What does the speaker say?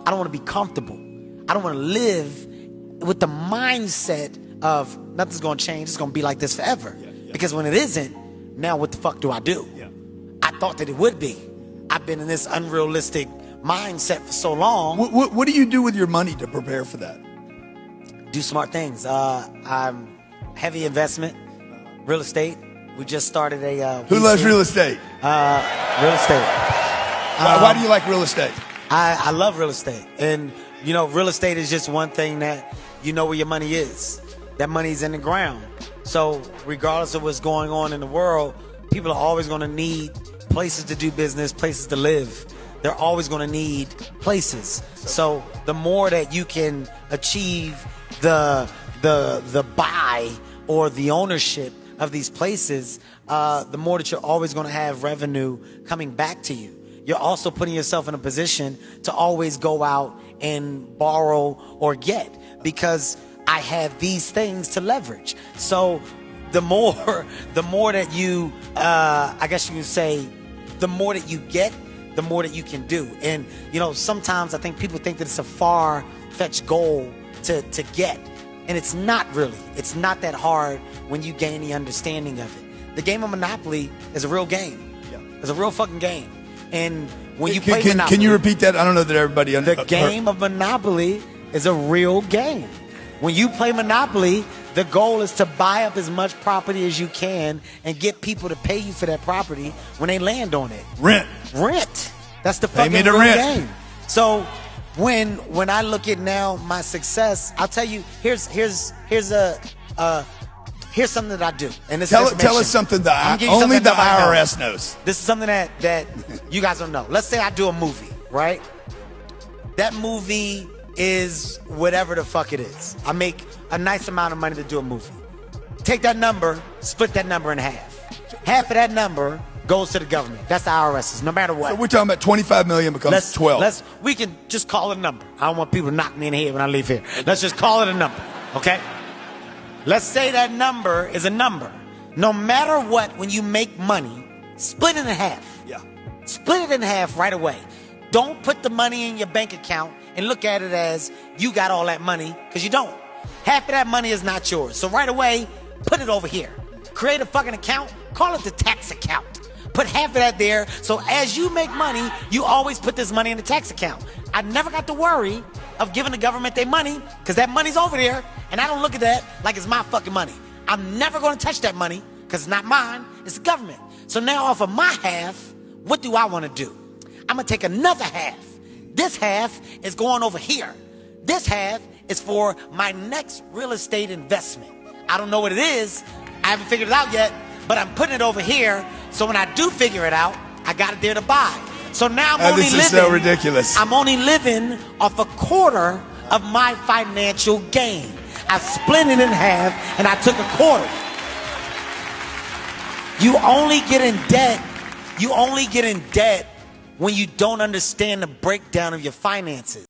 I don't want to be comfortable. I don't want to live with the mindset of nothing's going to change. It's going to be like this forever. Because when it isn't, now what the fuck do I do? I thought that it would be. I've been in this unrealistic mindset for so long. What do you do with your money to prepare for that? Do smart things. I'm heavy investment, real estate. We just started a Who loves real estate? Real estate. Why do you like real estate? I love real estate. And, you know, real estate is just one thing that you know where your money is. That money's in the ground. So regardless of what's going on in the world, people are always going to need places to do business, places to live. They're always going to need places. So the more that you can achieve the buy or the ownership of these places, the more that you're always going to have revenue coming back to you. You're also putting yourself in a position to always go out and borrow or get, because I have these things to leverage. So the more that you, I guess you can say, the more that you get, the more that you can do. And, you know, sometimes I think people think that it's a far-fetched goal to get. And it's not really. It's not that hard when you gain the understanding of it. The game of Monopoly is a real game. It's a real fucking game. And when you play Monopoly... Can you repeat that? I don't know that everybody... The game of Monopoly is a real game. When you play Monopoly, the goal is to buy up as much property as you can and get people to pay you for that property when they land on it. Rent. That's the fucking real game. So when I look at now my success, I'll tell you, here's something that I do. And this tell us something that only the IRS knows. This is something that you guys don't know. Let's say I do a movie, right? That movie is whatever the fuck it is. I make a nice amount of money to do a movie. Take that number, split that number in half. Half of that number goes to the government. That's the IRS's, no matter what. So we're talking about 25 million becomes 12. We can just call it a number. I don't want people to knock me in the head when I leave here. Let's just call it a number, okay? Let's say that number is a number. No matter what, when you make money, split it in half. Split it in half right away. Don't put the money in your bank account and look at it as you got all that money, because you don't. Half of that money is not yours. So right away, put it over here. Create a fucking account, call it the tax account. Put half of that there, so as you make money, you always put this money in the tax account. I never got to worry of giving the government their money, because that money's over there, and I don't look at that like it's my fucking money. I'm never gonna touch that money, because it's not mine, it's the government. So now off of my half, what do I wanna do? I'm gonna take another half. This half is going over here. This half is for my next real estate investment. I don't know what it is. I haven't figured it out yet, but I'm putting it over here. So when I do figure it out, I got it there to buy. So now I'm only living. This is so ridiculous. I'm only living off a quarter of my financial gain. I split it in half and I took a quarter. You only get in debt. You only get in debt when you don't understand the breakdown of your finances.